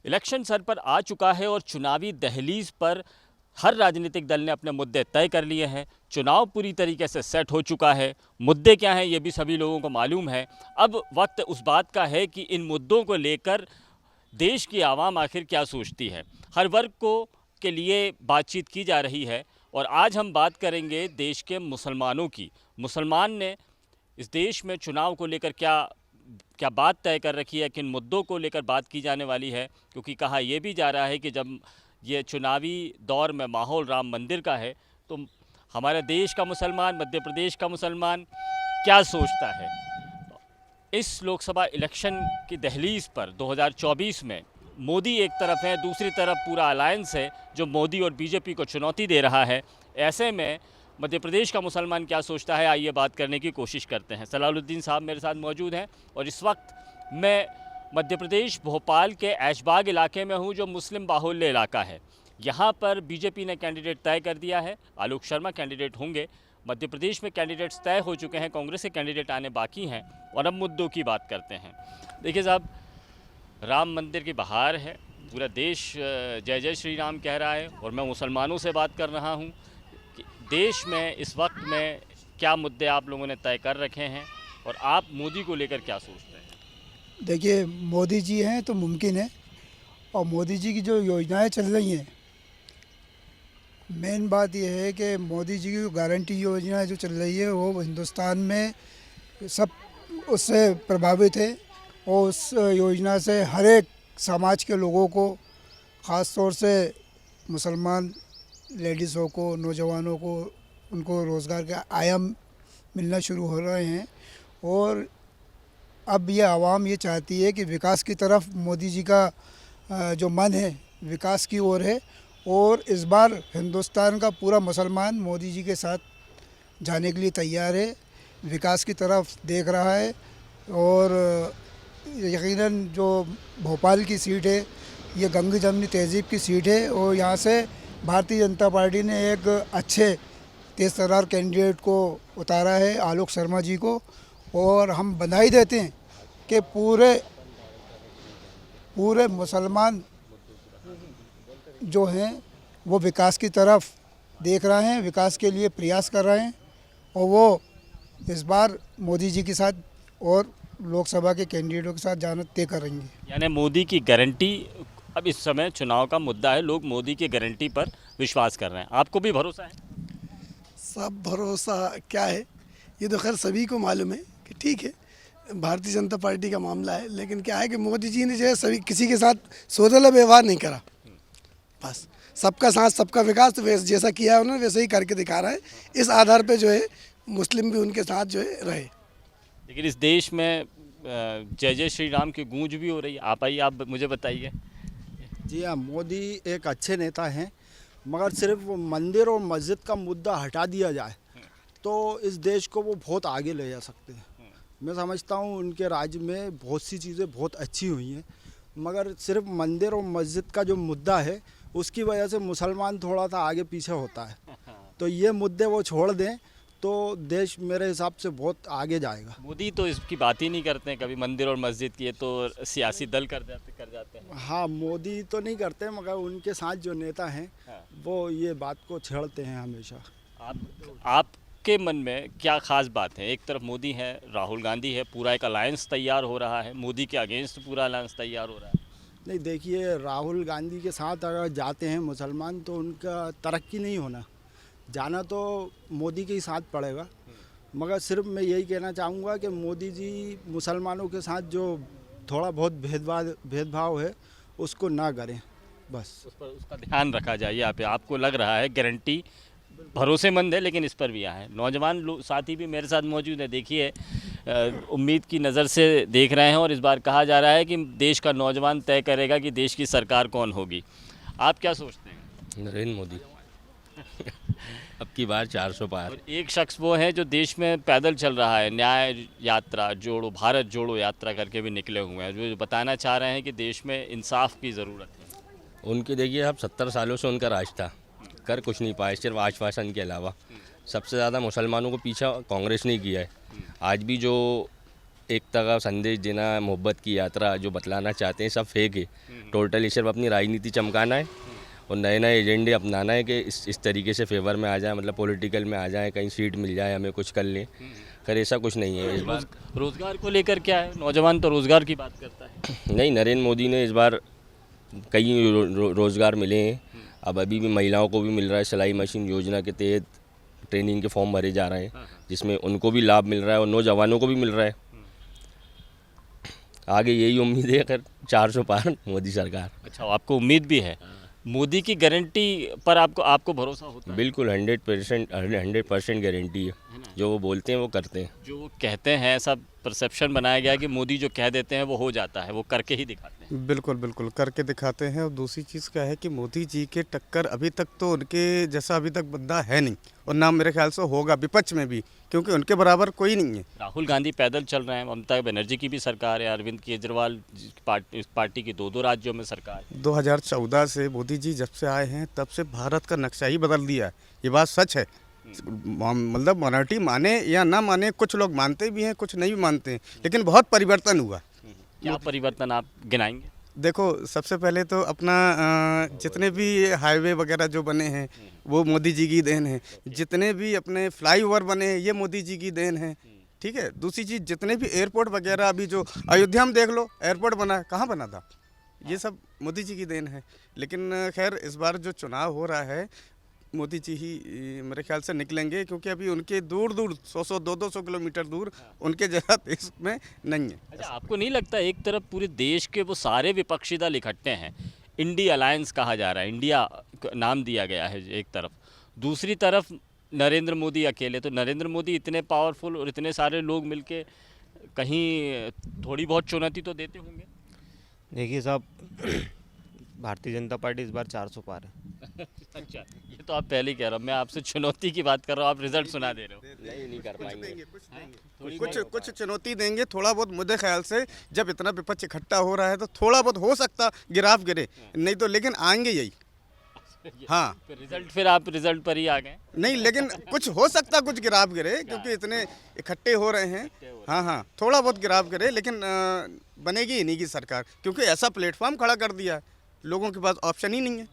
Election sir पर आ चुका है और चुनावी दहलीज पर हर राजनीतिक दल ने अपने मुद्दे तय कर लिए हैं। चुनाव पूरी तरीके से सेट हो चुका है। मुद्दे क्या हैं ये भी सभी लोगों को मालूम है। अब वक्त उस बात का है कि इन मुद्दों को लेकर देश की आवाम आखिर क्या सोचती है। हर वर्ग को के लिए बातचीत की जा रही है और आज हम बात करेंगे देश के मुसलमानों की। मुसलमान ने इस देश में चुनाव को लेकर क्या क्या बात तय कर रखी है, किन मुद्दों को लेकर बात की जाने वाली है, क्योंकि कहा यह भी जा रहा है कि जब ये चुनावी दौर में माहौल राम मंदिर का है तो हमारे देश का मुसलमान, मध्य प्रदेश का मुसलमान क्या सोचता है। इस लोकसभा इलेक्शन की दहलीज पर 2024 में मोदी एक तरफ है, दूसरी तरफ पूरा अलायंस है जो मोदी और बीजेपी को चुनौती दे रहा है। ऐसे में मध्य प्रदेश का मुसलमान क्या सोचता है, आइए बात करने की कोशिश करते हैं। सलालुद्दीन साहब मेरे साथ मौजूद हैं और इस वक्त मैं मध्य प्रदेश भोपाल के ऐशबाग इलाके में हूं जो मुस्लिम बाहुल्य इलाका है। यहां पर बीजेपी ने कैंडिडेट तय कर दिया है, आलोक शर्मा कैंडिडेट होंगे। मध्य प्रदेश में कैंडिडेट्स तय हो चुके हैं, कांग्रेस के कैंडिडेट आने बाकी हैं और अब मुद्दों की बात करते हैं। देखिए साहब, राम मंदिर की बहार है, पूरा देश जय जय श्री राम कह रहा है और मैं मुसलमानों से बात कर रहा हूं कि देश में इस वक्त में क्या मुद्दे आप लोगों ने तय कर रखे हैं और आप मोदी को लेकर क्या सोचते हैं। देखिए, मोदी जी हैं तो मुमकिन है, और मोदी जी की जो योजनाएं चल रही हैं, मेन बात यह है कि मोदी जी की गारंटी योजना जो चल रही है वो हिंदुस्तान में सब उससे प्रभावित है। और उस योजना से हर एक समाज के लोगों को, ख़ास तौर से मुसलमान लेडीज़ों को, नौजवानों को, उनको रोज़गार के आयाम मिलना शुरू हो रहे हैं। और अब ये आवाम ये चाहती है कि विकास की तरफ मोदी जी का जो मन है विकास की ओर है, और इस बार हिंदुस्तान का पूरा मुसलमान मोदी जी के साथ जाने के लिए तैयार है, विकास की तरफ देख रहा है। और यकीनन जो भोपाल की सीट है ये गंगा जमनी तहज़ीब की सीट है, और यहाँ से भारतीय जनता पार्टी ने एक अच्छे तेज़ तर्रार कैंडिडेट को उतारा है, आलोक शर्मा जी को। और हम बधाई देते हैं कि पूरे मुसलमान जो हैं वो विकास की तरफ देख रहे हैं, विकास के लिए प्रयास कर रहे हैं, और वो इस बार मोदी जी के साथ और लोकसभा के कैंडिडेटों के साथ जाना तय करेंगे। यानी मोदी की गारंटी अब इस समय चुनाव का मुद्दा है, लोग मोदी की गारंटी पर विश्वास कर रहे हैं। आपको भी भरोसा है? सब भरोसा क्या है, ये तो खैर सभी को मालूम है कि ठीक है भारतीय जनता पार्टी का मामला है, लेकिन क्या है कि मोदी जी ने जो है सभी किसी के साथ सौदेला व्यवहार नहीं करा। बस सबका साथ सबका विकास, तो वैसे जैसा किया है उन्होंने वैसे ही करके दिखा रहा है। इस आधार पे जो है मुस्लिम भी उनके साथ जो है रहे। लेकिन इस देश में जय जय श्री राम की गूंज भी हो रही है। आप आइए, आप मुझे बताइए। जी हाँ, मोदी एक अच्छे नेता हैं, मगर सिर्फ वो मंदिर और मस्जिद का मुद्दा हटा दिया जाए तो इस देश को वो बहुत आगे ले जा सकते हैं। मैं समझता हूँ उनके राज्य में बहुत सी चीज़ें बहुत अच्छी हुई हैं, मगर सिर्फ मंदिर और मस्जिद का जो मुद्दा है उसकी वजह से मुसलमान थोड़ा सा आगे पीछे होता है। तो ये मुद्दे वो छोड़ दें तो देश मेरे हिसाब से बहुत आगे जाएगा। मोदी तो इसकी बात ही नहीं करते हैं कभी मंदिर और मस्जिद की, ये तो सियासी दल कर जाते हैं। हाँ, मोदी तो नहीं करते, मगर उनके साथ जो नेता हैं वो ये बात को छेड़ते हैं हमेशा। आपके मन में क्या खास बात है? एक तरफ मोदी है, राहुल गांधी है, पूरा एक अलायंस तैयार हो रहा है, मोदी के अगेंस्ट पूरा अलायंस तैयार हो रहा है। नहीं, देखिए, राहुल गांधी के साथ अगर जाते हैं मुसलमान तो उनका तरक्की नहीं होना, जाना तो मोदी के ही साथ पड़ेगा। मगर सिर्फ मैं यही कहना चाहूँगा कि मोदी जी मुसलमानों के साथ जो थोड़ा बहुत भेदभाव है उसको ना करें, बस उस पर उसका ध्यान रखा जाए। यहाँ पे आपको लग रहा है गारंटी भरोसेमंद है, लेकिन इस पर भी है। नौजवान साथी भी मेरे साथ मौजूद है। देखिए, उम्मीद की नज़र से देख रहे हैं और इस बार कहा जा रहा है कि देश का नौजवान तय करेगा कि देश की सरकार कौन होगी। आप क्या सोचते हैं? नरेंद्र मोदी। अब की बार 400 पार। और एक शख्स वो है जो देश में पैदल चल रहा है, न्याय यात्रा जोड़ो, भारत जोड़ो यात्रा करके भी निकले हुए हैं, जो बताना चाह रहे हैं कि देश में इंसाफ की ज़रूरत है। उनके देखिए, अब 70 सालों से उनका राज था, कर कुछ नहीं पाए सिर्फ आश्वासन के अलावा। सबसे ज़्यादा मुसलमानों को पीछा कांग्रेस ने किया है। आज भी जो एकता का संदेश देना, मोहब्बत की यात्रा जो बतलाना चाहते हैं सब फेक है। टोटल सिर्फ अपनी राजनीति चमकाना है और नए नए एजेंडे अपनाना है कि इस तरीके से फेवर में आ जाए, मतलब पॉलिटिकल में आ जाए, कहीं सीट मिल जाए, हमें कुछ कर लें। खैर ऐसा कुछ नहीं है इस बार। रोजगार को लेकर क्या है, नौजवान तो रोजगार की बात करता है। नहीं, नरेंद्र मोदी ने इस बार कई रोज़गार मिले हैं। अब अभी भी महिलाओं को भी मिल रहा है, सिलाई मशीन योजना के तहत ट्रेनिंग के फॉर्म भरे जा रहे हैं, जिसमें उनको भी लाभ मिल रहा है और नौजवानों को भी मिल रहा है। आगे यही उम्मीद है, खैर 400 पार मोदी सरकार। अच्छा, आपको उम्मीद भी है? मोदी की गारंटी पर आपको भरोसा होता है? बिल्कुल 100% गारंटी है। जो वो बोलते हैं वो करते हैं। जो वो कहते हैं, ऐसा परसेप्शन बनाया गया है कि मोदी जो कह देते हैं वो हो जाता है, वो करके ही दिखाते हैं। बिल्कुल बिल्कुल करके दिखाते हैं। और दूसरी चीज़ क्या है कि मोदी जी के टक्कर अभी तक तो उनके जैसा अभी तक बंदा है नहीं, और ना मेरे ख्याल से होगा विपक्ष में भी, क्योंकि उनके बराबर कोई नहीं है। राहुल गांधी पैदल चल रहे हैं, ममता बनर्जी की भी सरकार है, अरविंद केजरीवाल पार्टी की 2 राज्यों में सरकार है। 2014 से मोदी जी जब से आए हैं तब से भारत का नक्शा ही बदल दिया है, ये बात सच है। मतलब माइनॉरिटी माने या ना माने, कुछ लोग मानते भी हैं, कुछ नहीं भी मानते हैं, लेकिन बहुत परिवर्तन हुआ। क्या परिवर्तन आप गिनाएंगे? देखो, सबसे पहले तो अपना जितने भी हाईवे वगैरह जो बने हैं वो मोदी जी की देन है। जितने भी अपने फ्लाईओवर बने हैं ये मोदी जी की देन है। ठीक है। दूसरी चीज़, जितने भी एयरपोर्ट वगैरह, अभी जो अयोध्या में देख लो एयरपोर्ट बना है, कहाँ बना था? ये सब मोदी जी की देन है। लेकिन खैर इस बार जो चुनाव हो रहा है, मोदी जी ही मेरे ख्याल से निकलेंगे, क्योंकि अभी उनके दूर दूर 100 200 किलोमीटर दूर उनके जगह देश में नहीं है। अच्छा, आपको नहीं लगता एक तरफ पूरे देश के वो सारे विपक्षी दल इकट्ठे हैं, इंडिया अलायंस कहा जा रहा है, इंडिया नाम दिया गया है एक तरफ, दूसरी तरफ नरेंद्र मोदी अकेले, तो नरेंद्र मोदी इतने पावरफुल और इतने सारे लोग मिलके कहीं थोड़ी बहुत चुनौती तो देते होंगे? देखिए साहब, भारतीय जनता पार्टी इस बार 400 पार है। अच्छा, ये तो आप पहले ही कह रहे हो, मैं आपसे चुनौती की बात कर रहा हूँ, आप रिजल्ट सुना दे रहे हो। नहीं कर पाएंगे। कुछ चुनौती देंगे, थोड़ा बहुत। मुझे ख्याल से जब इतना विपक्ष इकट्ठा हो रहा है तो थोड़ा बहुत हो सकता गिराव गिरे, नहीं तो लेकिन आएंगे यही। हाँ, फिर आप रिजल्ट पर ही आ गए? नहीं, लेकिन कुछ हो सकता, कुछ गिराव गिरे, क्योंकि इतने इकट्ठे हो रहे हैं। हाँ हाँ, थोड़ा बहुत गिराव गिरे, लेकिन बनेगी इन्हीं की सरकार, क्योंकि ऐसा प्लेटफॉर्म खड़ा कर दिया है, लोगों के पास ऑप्शन ही नहीं है।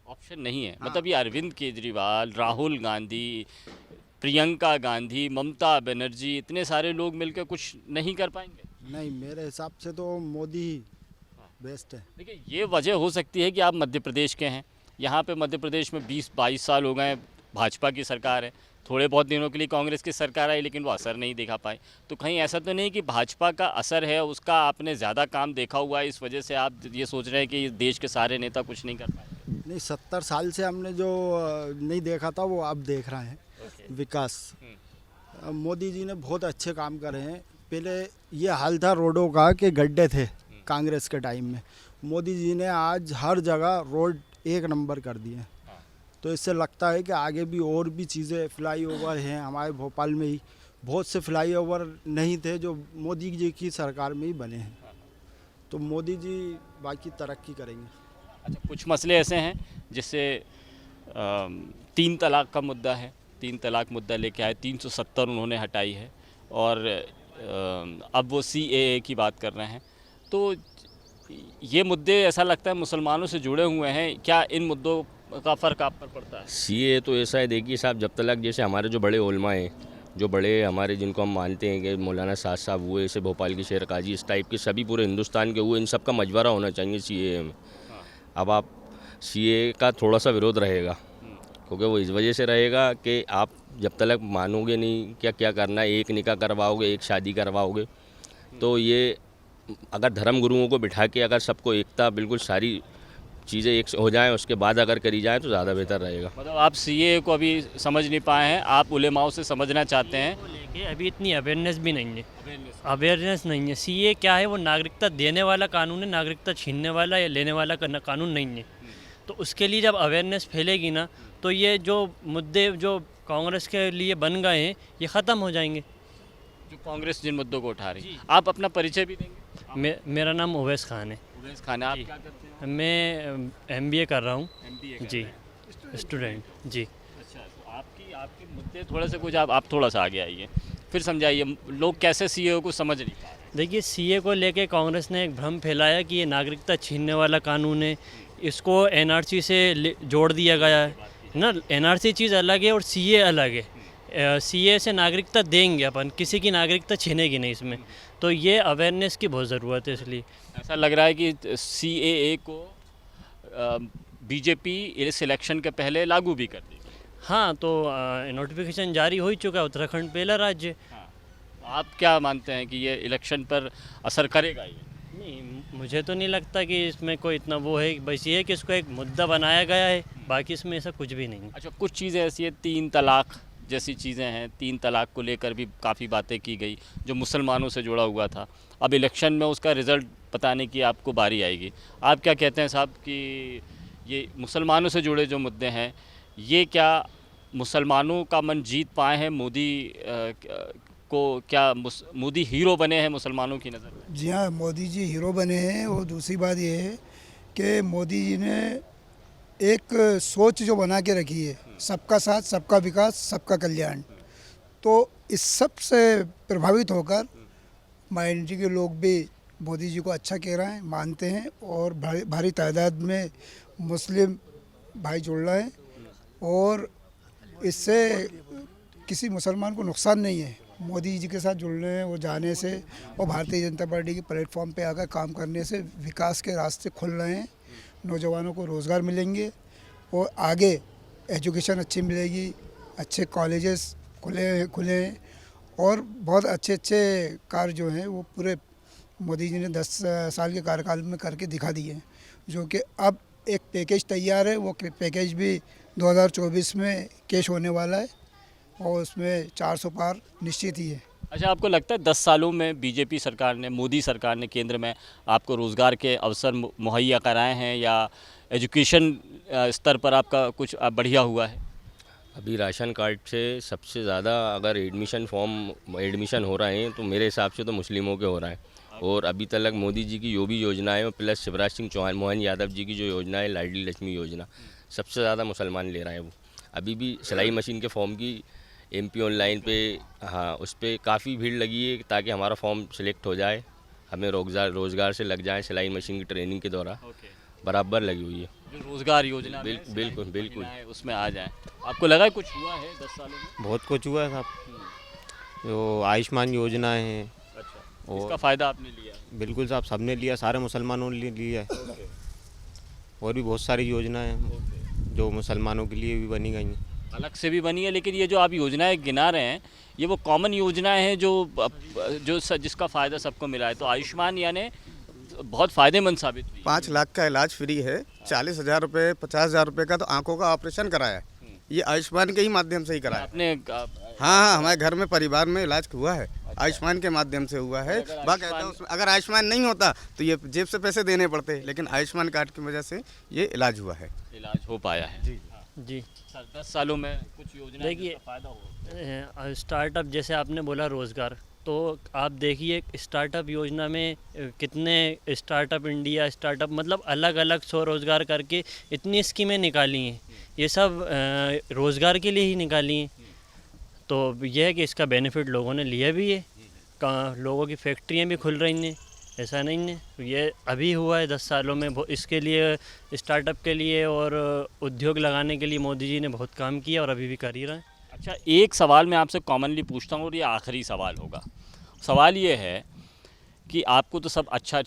ऑप्शन नहीं है? मतलब ये अरविंद केजरीवाल, राहुल गांधी, प्रियंका गांधी, ममता बनर्जी, इतने सारे लोग मिलकर कुछ नहीं कर पाएंगे? नहीं, मेरे हिसाब से तो मोदी ही बेस्ट है। देखिए, ये वजह हो सकती है कि आप मध्य प्रदेश के हैं, यहाँ पे मध्य प्रदेश में 20-22 साल हो गए भाजपा की सरकार है, थोड़े बहुत दिनों के लिए कांग्रेस की सरकार आई, लेकिन वो असर नहीं दिखा पाई। तो कहीं ऐसा तो नहीं कि भाजपा का असर है, उसका आपने ज़्यादा काम देखा हुआ है, इस वजह से आप ये सोच रहे हैं कि देश के सारे नेता कुछ नहीं कर पाए? नहीं, 70 साल से हमने जो नहीं देखा था वो अब देख रहे हैं। विकास मोदी जी ने बहुत अच्छे काम करे हैं। पहले ये हाल था रोडों का कि गड्ढे थे कांग्रेस के टाइम में, मोदी जी ने आज हर जगह रोड 1 नंबर कर दिए। तो इससे लगता है कि आगे भी और भी चीज़ें, फ्लाईओवर हैं हमारे भोपाल में ही, बहुत से फ्लाईओवर नहीं थे जो मोदी जी की सरकार में ही बने हैं। तो मोदी जी बाकी तरक्की करेंगे। अच्छा, कुछ मसले ऐसे हैं जिससे 3 तलाक का मुद्दा है, 3 तलाक मुद्दा लेके आए, 370 उन्होंने हटाई है, और अब वो CAA की बात कर रहे हैं। तो ये मुद्दे ऐसा लगता है मुसलमानों से जुड़े हुए हैं, क्या इन मुद्दों का फ़र्क आप पर पड़ता है? CAA तो ऐसा है, देखिए साहब, जब तक जैसे हमारे जो बड़े उलमा हैं, जो बड़े हमारे जिनको हम मानते हैं कि मौलाना साद साहब हुए, ऐसे भोपाल की शेर काजी, इस टाइप के सभी पूरे हिंदुस्तान के हुए, इन सब का मशवरा होना चाहिए CAA में। अब आप CAA का थोड़ा सा विरोध रहेगा, क्योंकि वो इस वजह से रहेगा कि आप जब तक मानोगे नहीं क्या क्या करना है, एक निकाह करवाओगे, एक शादी करवाओगे, तो ये अगर धर्म गुरुओं को बिठा के अगर सबको एकता, बिल्कुल सारी चीज़ें एक हो जाएं, उसके बाद अगर करी जाए तो ज़्यादा बेहतर रहेगा। मतलब आप CAA को अभी समझ नहीं पाए हैं, आप उलेमाओं से समझना चाहते हैं? लेकिन अभी इतनी अवेयरनेस भी नहीं है, अवेयरनेस नहीं है। CAA क्या है? वो नागरिकता देने वाला कानून है, नागरिकता छीनने वाला या लेने वाला कानून नहीं है। तो उसके लिए जब अवेयरनेस फैलेगी ना, तो ये जो मुद्दे जो कांग्रेस के लिए बन गए हैं ये ख़त्म हो जाएंगे। जो कांग्रेस जिन मुद्दों को उठा रही है। आप अपना परिचय भी देंगे? मेरा नाम उवैस खान है। उवैस खान, आप क्या करते हैं? मैं MBA कर रहा हूँ। MBA जी, स्टूडेंट जी। अच्छा, तो आपके मुद्दे थोड़ा से कुछ आप थोड़ा सा आगे आइए। फिर समझाइए, लोग कैसे सीए को समझ नहीं पा रहे। देखिए, सीए को लेके कांग्रेस ने एक भ्रम फैलाया कि ये नागरिकता छीनने वाला कानून है, इसको एनआरसी से जोड़ दिया गया है ना। एनआरसी चीज़ अलग है और सीए अलग है। सीए से नागरिकता देंगे अपन, किसी की नागरिकता छीनेगी नहीं इसमें। तो ये अवेयरनेस की बहुत ज़रूरत है, इसलिए ऐसा लग रहा है कि सीएए को बीजेपी इस इलेक्शन के पहले लागू भी कर देगी। हाँ, तो नोटिफिकेशन जारी हो ही चुका है, उत्तराखंड पहला राज्य है। आप क्या मानते हैं कि ये इलेक्शन पर असर करेगा ये? नहीं, मुझे तो नहीं लगता कि इसमें कोई इतना वो है। बस ये है कि इसको एक मुद्दा बनाया गया है, बाकी इसमें ऐसा कुछ भी नहीं है। अच्छा, कुछ चीज़ें ऐसी है, 3 तलाक जैसी चीज़ें हैं, 3 तलाक को लेकर भी काफ़ी बातें की गई जो मुसलमानों से जुड़ा हुआ था। अब इलेक्शन में उसका रिज़ल्ट बताने की आपको बारी आएगी। आप क्या कहते हैं साहब कि ये मुसलमानों से जुड़े जो मुद्दे हैं, ये क्या मुसलमानों का मन जीत पाए हैं? मोदी को क्या मोदी हीरो बने हैं मुसलमानों की नज़र में? जी हाँ, मोदी जी हीरो बने हैं। और दूसरी बात ये है कि मोदी जी ने एक सोच जो बना के रखी है, सबका साथ, सबका विकास, सबका कल्याण। तो इस सब से प्रभावित होकर माइनॉरिटी के लोग भी मोदी जी को अच्छा कह रहे हैं, मानते हैं। और भारी तादाद में मुस्लिम भाई जुड़ रहे हैं और इससे किसी मुसलमान को नुकसान नहीं है। मोदी जी के साथ जुड़ने और जाने से और भारतीय जनता पार्टी के प्लेटफॉर्म पे आकर काम करने से विकास के रास्ते खुल रहे हैं, नौजवानों को रोज़गार मिलेंगे और आगे एजुकेशन अच्छी मिलेगी, अच्छे कॉलेजेस खुले हैं और बहुत अच्छे अच्छे कार्य जो हैं वो पूरे मोदी जी ने 10 साल के कार्यकाल में करके दिखा दिए हैं। जो कि अब एक पैकेज तैयार है, वो पैकेज भी 2024 में कैश होने वाला है और उसमें 400 पार निश्चित ही है। अच्छा, आपको लगता है 10 सालों में बीजेपी सरकार ने, मोदी सरकार ने केंद्र में आपको रोज़गार के अवसर मुहैया कराए हैं या एजुकेशन स्तर पर आपका कुछ बढ़िया हुआ है? अभी राशन कार्ड से सबसे ज़्यादा अगर एडमिशन हो रहे हैं तो मेरे हिसाब से तो मुस्लिमों के हो रहा है। और अभी तक मोदी जी की जो भी योजनाएं और प्लस शिवराज सिंह चौहान, मोहन यादव जी की जो योजना है, लाडली लक्ष्मी योजना, सबसे ज़्यादा मुसलमान ले रहा है वो। अभी भी सिलाई मशीन के फॉर्म की MP ऑनलाइन पे, हाँ, उस पर काफ़ी भीड़ लगी है ताकि हमारा फॉर्म सिलेक्ट हो जाए, हमें रोज़गार से लग जाए। सिलाई मशीन की ट्रेनिंग के दौरान बराबर लगी हुई है। जो रोज़गार योजना बिल्कुल उसमें आ जाए। आपको लगा है कुछ हुआ है 10 सालों में? बहुत कुछ हुआ है साहब। जो आयुष्मान योजना है, अच्छा, इसका फ़ायदा आपने लिया? बिल्कुल साहब, सबने लिया, सारे मुसलमानों ने लिया है। और भी बहुत सारी योजनाएं हैं जो मुसलमानों के लिए भी बनी गई हैं, अलग से भी बनी है। लेकिन ये जो आप योजनाएं गिना रहे हैं, ये वो कॉमन योजनाएं हैं जिसका फ़ायदा सबको मिला है। तो आयुष्मान यानी बहुत फ़ायदेमंद साबित हुई। 5 लाख का इलाज फ्री है, 40,000 रुपये, 50,000 रुपये का तो आंखों का ऑपरेशन कराया है। ये आयुष्मान के ही माध्यम से ही कराया आपने? हाँ, हमारे घर में परिवार में इलाज हुआ है, आयुष्मान के माध्यम से हुआ है। अगर आयुष्मान नहीं होता तो ये जेब से पैसे देने पड़ते, लेकिन आयुष्मान कार्ड की वजह से ये इलाज हुआ है, इलाज हो पाया है। जी सर, 10 सालों में कुछ योजना देखिए, फ़ायदा हो? स्टार्टअप जैसे आपने बोला रोज़गार, तो आप देखिए स्टार्टअप योजना में कितने स्टार्टअप इंडिया, स्टार्टअप मतलब अलग अलग स्वरोज़गार करके इतनी स्कीमें निकाली हैं। ये सब रोज़गार के लिए ही निकाली हैं। तो यह है कि इसका बेनिफिट लोगों ने लिया भी है, लोगों की फैक्ट्रियाँ भी खुल रही हैं, ऐसा नहीं है। ये अभी हुआ है 10 सालों में। इसके लिए, स्टार्टअप के लिए और उद्योग लगाने के लिए मोदी जी ने बहुत काम किया और अभी भी कर ही रहे हैं। अच्छा, एक सवाल मैं आपसे कॉमनली पूछता हूँ और ये आखिरी सवाल होगा। सवाल ये है कि आपको तो सब अच्छा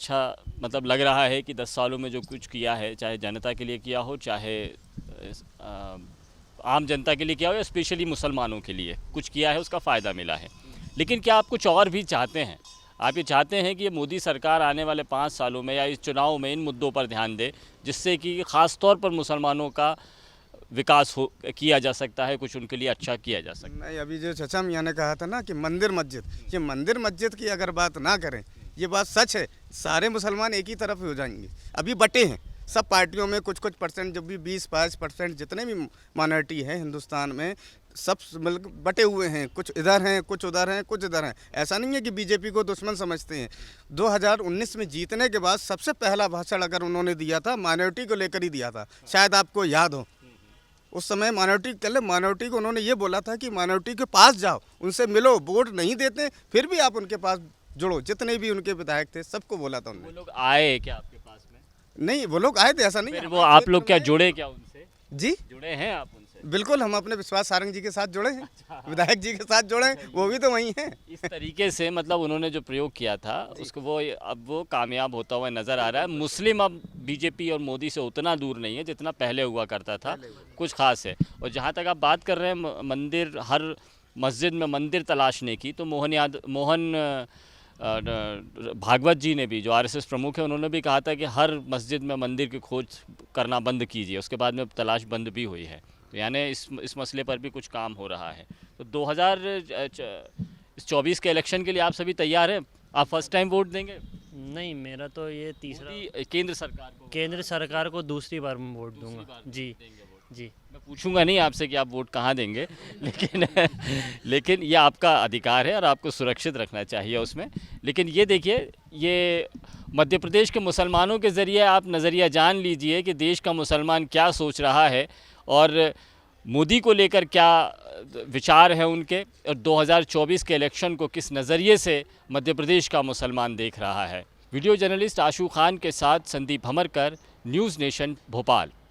मतलब लग रहा है कि 10 सालों में जो कुछ किया है, चाहे जनता के लिए किया हो, चाहे आम जनता के लिए किया हो या स्पेशली मुसलमानों के लिए कुछ किया है, उसका फ़ायदा मिला है। लेकिन क्या आप कुछ और भी चाहते हैं? आप ये चाहते हैं कि ये मोदी सरकार आने वाले 5 सालों में या इस चुनाव में इन मुद्दों पर ध्यान दे, जिससे कि ख़ास तौर पर मुसलमानों का विकास किया जा सकता है, कुछ उनके लिए अच्छा किया जा सकता है? नहीं, अभी जो चचा मियाँ ने कहा था ना कि मंदिर मस्जिद, ये मंदिर मस्जिद की अगर बात ना करें, ये बात सच है, सारे मुसलमान एक ही तरफ हो जाएंगे। अभी बटे हैं सब पार्टियों में, कुछ परसेंट, जब भी 20-22% जितने भी माइनॉरिटी हैं हिंदुस्तान में, सब मतलब बटे हुए हैं, कुछ इधर हैं, कुछ उधर हैं, कुछ इधर हैं। ऐसा नहीं है कि बीजेपी को दुश्मन समझते हैं। 2019 में जीतने के बाद सबसे पहला भाषण अगर उन्होंने दिया था, माइनॉरिटी को लेकर ही दिया था, शायद आपको याद हो। उस समय माइनॉरिटी पहले माइनॉरिटी को उन्होंने ये बोला था कि माइनॉरिटी के पास जाओ, उनसे मिलो, वोट नहीं देते फिर भी आप उनके पास जुड़ो। जितने भी उनके विधायक थे सबको बोला था वो उन्होंने। लोग आए क्या आपके पास में? नहीं, वो लोग आए थे, ऐसा नहीं फिर है। वो आप लोग क्या जुड़े क्या उनसे? जी जुड़े हैं आप उनसे? बिल्कुल, हम अपने विश्वास सारंग जी के साथ जुड़े हैं, विधायक जी के साथ जुड़े हैं, वो भी तो वही हैं। इस तरीके से मतलब उन्होंने जो प्रयोग किया था उसको वो अब वो कामयाब होता हुआ नज़र आ रहा है। मुस्लिम अब बीजेपी और मोदी से उतना दूर नहीं है जितना पहले हुआ करता था, कुछ खास है। और जहाँ तक आप बात कर रहे हैं मंदिर, हर मस्जिद में मंदिर तलाशने की, तो मोहन भागवत जी ने भी, जो आरएसएस प्रमुख है, उन्होंने भी कहा था कि हर मस्जिद में मंदिर की खोज करना बंद कीजिए। उसके बाद में तलाश बंद भी हुई है। तो यानी इस मसले पर भी कुछ काम हो रहा है। तो 2024 के इलेक्शन के लिए आप सभी तैयार हैं? आप फर्स्ट टाइम वोट देंगे? नहीं, मेरा तो ये तीसरा, केंद्र सरकार को? केंद्र सरकार को दूसरी बार मैं वोट दूंगा। जी जी। मैं पूछूंगा नहीं आपसे कि आप वोट कहाँ देंगे, लेकिन ये आपका अधिकार है और आपको सुरक्षित रखना चाहिए उसमें। लेकिन ये देखिए, ये मध्य प्रदेश के मुसलमानों के ज़रिए आप नज़रिया जान लीजिए कि देश का मुसलमान क्या सोच रहा है और मोदी को लेकर क्या विचार है उनके, और 2024 के इलेक्शन को किस नज़रिए से मध्य प्रदेश का मुसलमान देख रहा है। वीडियो जर्नलिस्ट आशू खान के साथ संदीप हमरकर, न्यूज़ नेशन, भोपाल।